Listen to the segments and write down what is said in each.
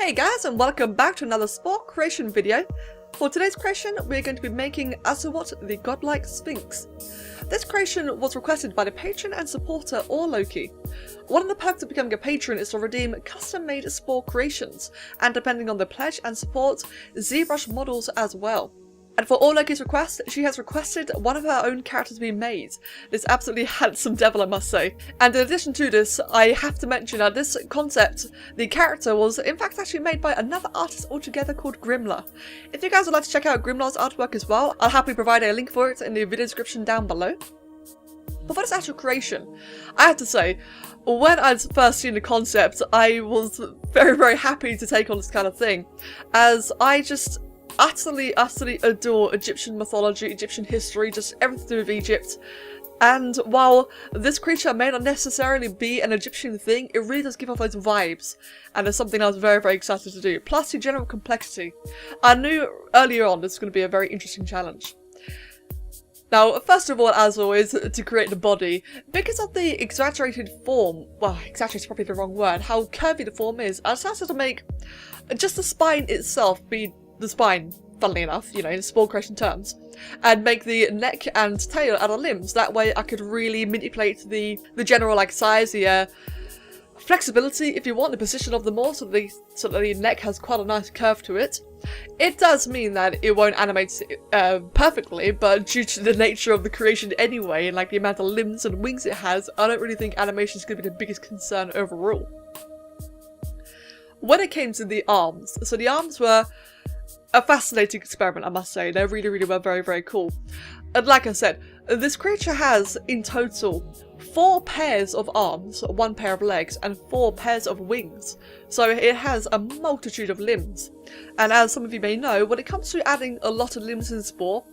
Hey guys, and welcome back to another Spore creation video. For today's creation, we're going to be making Azuhuotl, the godlike Sphinx. This creation was requested by the patron and supporter OreLoki. One of the perks of becoming a patron is to redeem custom-made Spore creations, and depending on the pledge and support, ZBrush models as well. And for OreLoki's request, she has requested one of her own characters be made. This absolutely handsome devil, I must say. And in addition to this, I have to mention that this concept, the character, was in fact actually made by another artist altogether called Grimla. If you guys would like to check out Grimla's artwork as well, I'll happily provide a link for it in the video description down below. But for this actual creation, I have to say, when I'd first seen the concept, I was very happy to take on this kind of thing, as I just utterly adore Egyptian mythology, Egyptian history, just everything to do with Egypt. And while this creature may not necessarily be an Egyptian thing, it really does give off those vibes, and it's something I was very excited to do. Plus the general complexity. I knew earlier on this was going to be a very interesting challenge. Now, first of all, as always, to create the body, because of the exaggerated form, well, exaggerated is probably the wrong word, how curvy the form is, I decided to make just the spine itself be the spine, funnily enough, you know, in Spore creation terms, and make the neck and tail out of limbs. That way I could really manipulate the general, like, size, the flexibility, if you want, the position of the more, so that the neck has quite a nice curve to it. It does mean that it won't animate perfectly, but due to the nature of the creation anyway, and like the amount of limbs and wings it has, I don't really think animation is going to be the biggest concern overall. When it came to the arms, so the arms were a fascinating experiment, I must say. They really were very cool. And like I said, this creature has, in total, 4 pairs of arms, 1 pair of legs, and 4 pairs of wings. So it has a multitude of limbs. And as some of you may know, when it comes to adding a lot of limbs in Spore,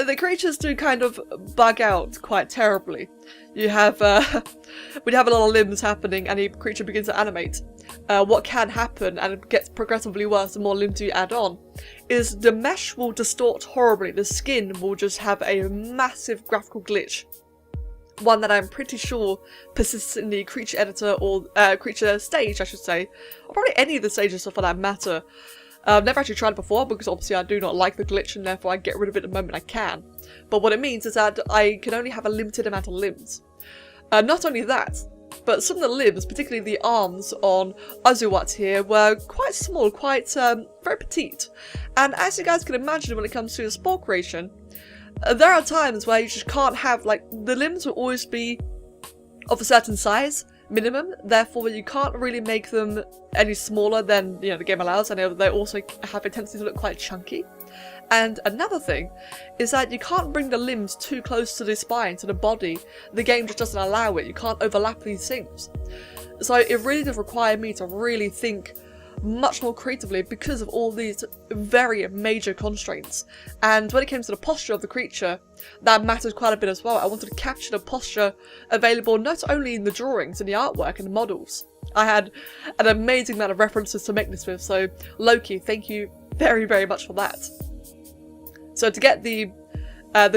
the creatures do kind of bug out quite terribly. You have, when you have a lot of limbs happening and the creature begins to animate, what can happen, and it gets progressively worse the more limbs you add on, is the mesh will distort horribly. The skin will just have a massive graphical glitch. One that I'm pretty sure persists in the creature editor, or creature stage, I should say, or probably any of the stages for that matter. I've never actually tried it before, because obviously I do not like the glitch and therefore I get rid of it the moment I can. But what it means is that I can only have a limited amount of limbs. Not only that, but some of the limbs, particularly the arms on Azuhuotl here, were quite small, quite very petite. And as you guys can imagine, when it comes to a Spore creation, there are times where you just can't have, like, the limbs will always be of a certain size, minimum, therefore you can't really make them any smaller than, you know, the game allows, and they also have a tendency to look quite chunky. And another thing is that you can't bring the limbs too close to the spine, to the body. The game just doesn't allow it. You can't overlap these things. So it really does require me to really think much more creatively because of all these very major constraints. And when it came to the posture of the creature, that mattered quite a bit as well. I wanted to capture the posture available not only in the drawings and the artwork and the models. I had an amazing amount of references to make this with, so Loki, thank you very much for that. So to get the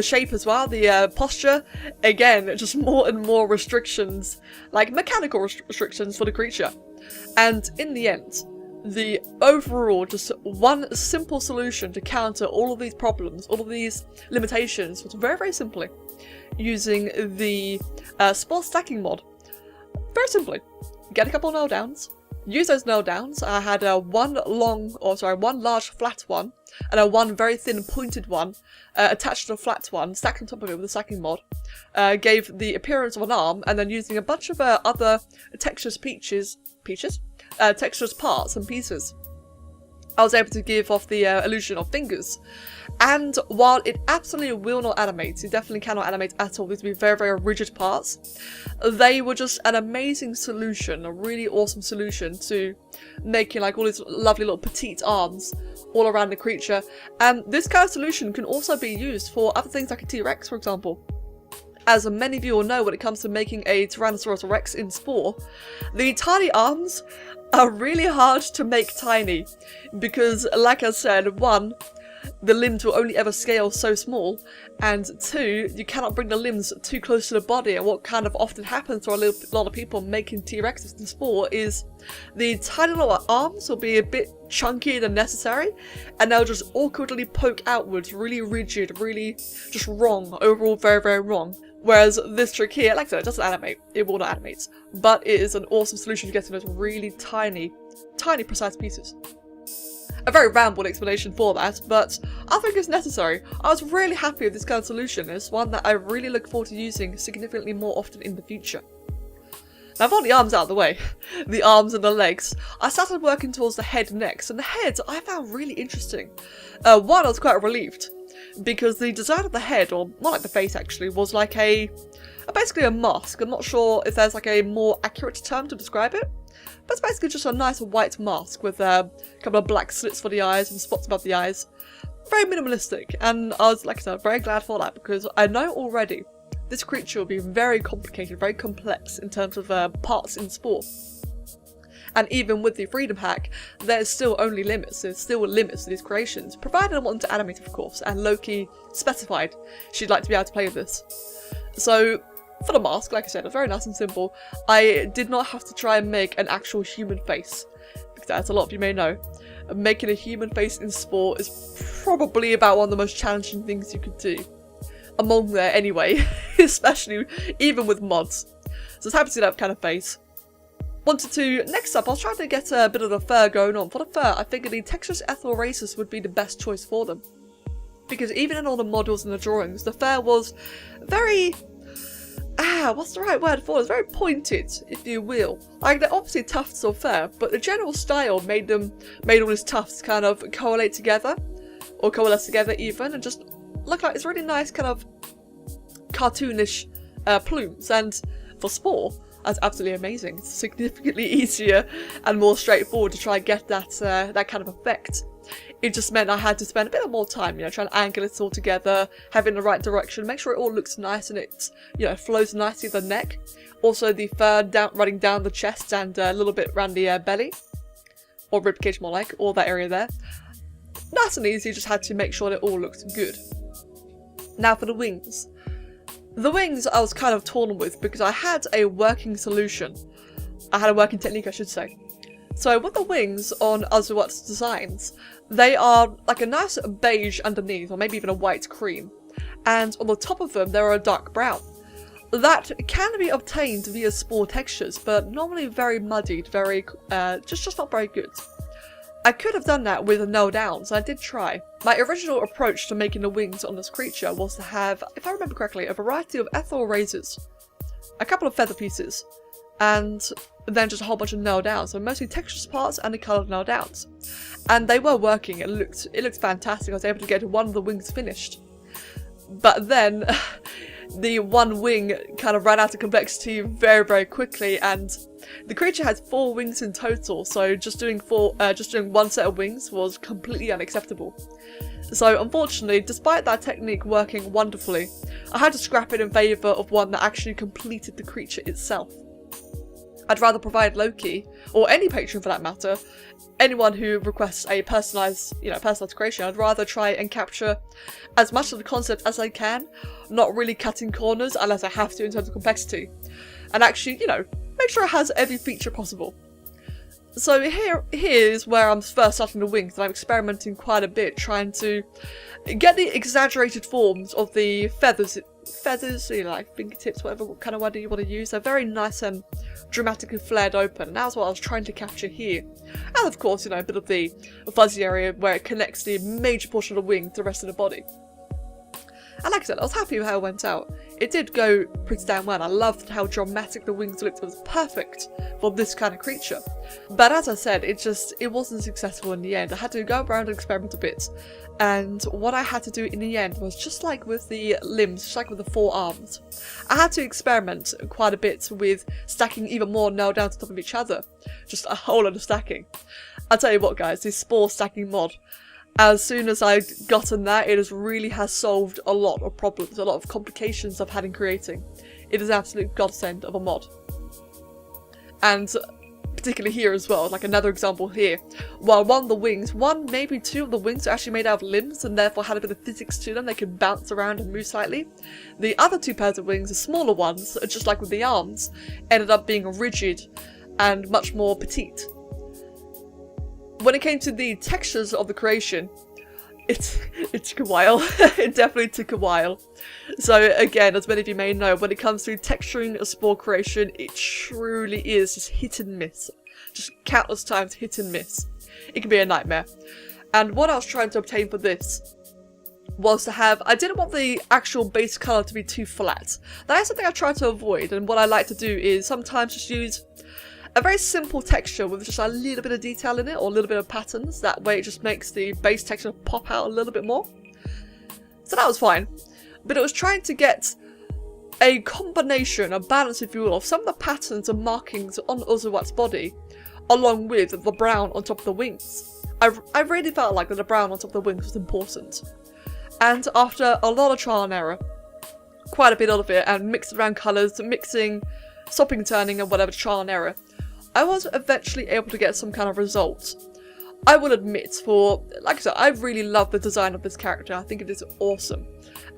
shape as well, the posture, again, just more and more restrictions, like mechanical restrictions for the creature. And in the end, the overall, just one simple solution to counter all of these problems, all of these limitations, was very simply using the Spore stacking mod. Very simply, get a couple of nail downs, use those nail downs. I had one large flat one, and one very thin pointed one attached to the flat one, stacked on top of it with the stacking mod. Gave the appearance of an arm, and then using a bunch of other texturous texturous parts and pieces, I was able to give off the illusion of fingers. And while it absolutely will not animate, it definitely cannot animate at all, these will be very rigid parts, they were just an amazing solution, a really awesome solution to making like all these lovely little petite arms all around the creature. And this kind of solution can also be used for other things like a T-Rex, for example. As many of you will know, when it comes to making a Tyrannosaurus Rex in Spore, the tiny arms are really hard to make tiny because, like I said, one, the limbs will only ever scale so small, and 2, you cannot bring the limbs too close to the body, and what kind of often happens to a lot of people making T-Rexes in Spore is the tiny little arms will be a bit chunkier than necessary, and they'll just awkwardly poke outwards, really rigid, really just wrong, overall very, very wrong. Whereas this trick here, like I said, it doesn't animate, it will not animate, but it is an awesome solution to getting those really tiny, precise pieces. A very rambled explanation for that, but I think it's necessary. I was really happy with this kind of solution. It's one that I really look forward to using significantly more often in the future. Now I've got the arms out of the way, the arms and the legs. I started working towards the head next, and the head I found really interesting. One, I was quite relieved, because the design of the head, or more like the face actually, was like basically a mask. I'm not sure if there's like a more accurate term to describe it, but it's basically just a nice white mask with a couple of black slits for the eyes and spots above the eyes. Very minimalistic, and I was, like I said, very glad for that, because I know already this creature will be very complicated, very complex in terms of parts in Spore. And even with the Freedom Hack, there's still only limits. There's still limits to these creations, provided I want them to animate, of course, and Loki specified she'd like to be able to play with this. So, for the mask, like I said, it's very nice and simple. I did not have to try and make an actual human face, because as a lot of you may know, making a human face in Spore is probably about one of the most challenging things you could do. Among there anyway, especially even with mods. So I was happy to see that kind of face. Next up, I was trying to get a bit of the fur going on. For the fur, I figured the textureless ethereal races would be the best choice for them. Because even in all the models and the drawings, the fur was very... what's the right word for it? It's very pointed, if you will. Like, they're obviously tufts of fur, but the general style made all these tufts kind of correlate together, or coalesce together even, and just look like it's really nice kind of cartoonish plumes. And for Spore, that's absolutely amazing. It's significantly easier and more straightforward to try and get that kind of effect. It just meant I had to spend a bit more time, trying to angle it all together, have it in the right direction, make sure it all looks nice and it, flows nicely the neck. Also the fur running down the chest and a little bit around the belly, or ribcage more like, all that area there. Nice and easy, just had to make sure that it all looked good. Now for the wings. The wings I was kind of torn with because I had a working solution. I had a working technique, I should say. So with the wings on Azuhuotl's designs, they are like a nice beige underneath, or maybe even a white cream. And on the top of them, they're a dark brown. That can be obtained via Spore textures, but normally very muddied, very, just not very good. I could have done that with no downs, I did try. My original approach to making the wings on this creature was to have, if I remember correctly, a variety of ethereal razors, a couple of feather pieces, and then just a whole bunch of nail downs, so mostly textured parts and the coloured nail downs. And they were working, it looked fantastic. I was able to get one of the wings finished. But then the one wing kind of ran out of complexity very, very quickly, and the creature has 4 wings in total, so just doing one set of wings was completely unacceptable. So unfortunately, despite that technique working wonderfully, I had to scrap it in favour of one that actually completed the creature itself. I'd rather provide Loki, or any patron for that matter, anyone who requests a personalised creation, I'd rather try and capture as much of the concept as I can, not really cutting corners unless I have to in terms of complexity, and actually, make sure it has every feature possible. So here's where I'm first starting the wings, and I'm experimenting quite a bit, trying to get the exaggerated forms of the feathers, like fingertips, whatever kind of word you want to use. They're very nice and dramatically flared open, and that's what I was trying to capture here. And of course, a bit of the fuzzy area where it connects the major portion of the wing to the rest of the body. And like I said, I was happy with how it went out. It did go pretty damn well. I loved how dramatic the wings looked. It was perfect for this kind of creature. But as I said, it wasn't successful in the end. I had to go around and experiment a bit. And what I had to do in the end was just like with the limbs, just like with the 4 arms. I had to experiment quite a bit with stacking even more nail down on top of each other. Just a whole lot of stacking. I'll tell you what guys, this Spore stacking mod, as soon as I'd gotten that, it has solved a lot of problems, a lot of complications I've had in creating. It is an absolute godsend of a mod. And particularly here as well, like another example here, while one of the wings, maybe two of the wings are actually made out of limbs and therefore had a bit of physics to them, they could bounce around and move slightly. The other two pairs of wings, the smaller ones, just like with the arms, ended up being rigid and much more petite. When it came to the textures of the creation, it took a while. It definitely took a while. So again, as many of you may know, when it comes to texturing a Spore creation, it truly is just hit and miss. Just countless times hit and miss. It can be a nightmare. And what I was trying to obtain for this was to have, I didn't want the actual base colour to be too flat. That is something I try to avoid, and what I like to do is sometimes just use a very simple texture with just a little bit of detail in it, or a little bit of patterns. That way it just makes the base texture pop out a little bit more. So that was fine. But it was trying to get a combination, a balance if you will, of some of the patterns and markings on Azuhuotl's body, along with the brown on top of the wings. I really felt like that the brown on top of the wings was important. And after a lot of trial and error, quite a bit of it, and mixed around colours, mixing, swapping, turning and whatever, trial and error, I was eventually able to get some kind of result. I will admit, like I said, I really love the design of this character. I think it is awesome.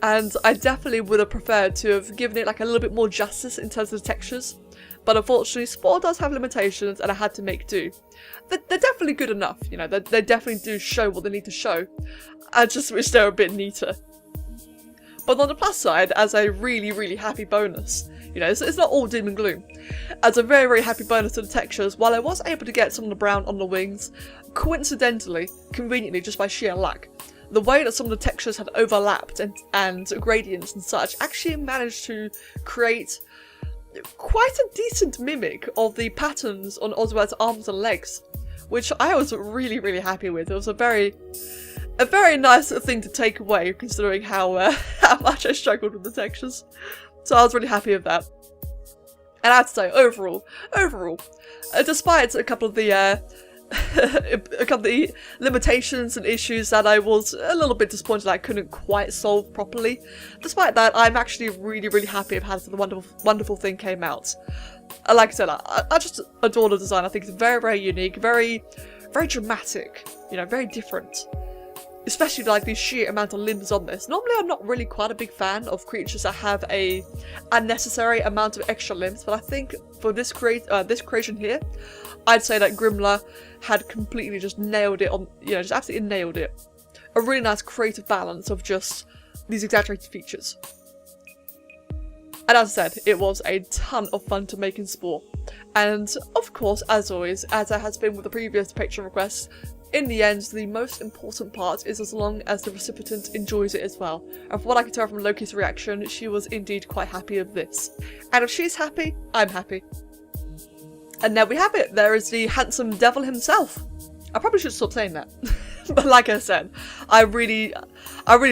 And I definitely would have preferred to have given it like a little bit more justice in terms of the textures. But unfortunately, Spore does have limitations and I had to make do. They're definitely good enough, you know, they definitely do show what they need to show. I just wish they were a bit neater. But on the plus side, as a really, really happy bonus, you know, it's not all doom and gloom. As a very, very happy bonus to the textures, while I was able to get some of the brown on the wings, coincidentally, conveniently, just by sheer luck, the way that some of the textures had overlapped and gradients and such actually managed to create quite a decent mimic of the patterns on Azuhuotl's arms and legs, which I was really, really happy with. It was a very nice thing to take away, considering how much I struggled with the textures. So I was really happy with that. And I have to say, overall, despite a couple of the limitations and issues that I was a little bit disappointed that I couldn't quite solve properly, despite that, I'm actually really, really happy with how the wonderful thing came out. Like I said, I just adore the design. I think it's very, very unique, very, very dramatic, you know, very different. Especially like the sheer amount of limbs on this. Normally I'm not really quite a big fan of creatures that have a unnecessary amount of extra limbs, but I think for this creation here, I'd say that Grimla had completely just nailed it on, you know, just absolutely nailed it. A really nice creative balance of just these exaggerated features. And as I said, it was a ton of fun to make in Spore. And of course, as always, as it has been with the previous Patreon requests, in the end, the most important part is as long as the recipient enjoys it as well. And from what I can tell from Loki's reaction, she was indeed quite happy with this. And if she's happy, I'm happy. And there we have it. There is the handsome devil himself. I probably should stop saying that. But like I said, I really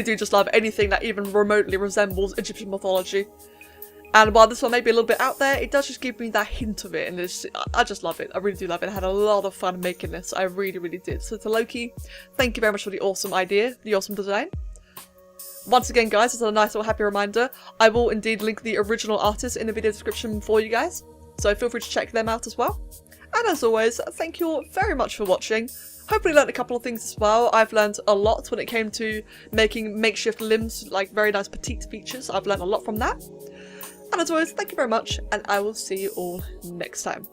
do just love anything that even remotely resembles Egyptian mythology. And while this one may be a little bit out there, it does just give me that hint of it, and I just love it. I really do love it. I had a lot of fun making this. I really, really did. So to Loki, thank you very much for the awesome idea, the awesome design. Once again, guys, as a nice little happy reminder, I will indeed link the original artist in the video description for you guys. So feel free to check them out as well. And as always, thank you all very much for watching. Hopefully learned a couple of things as well. I've learned a lot when it came to making makeshift limbs, like very nice petite features. I've learned a lot from that. And as always, thank you very much, and I will see you all next time.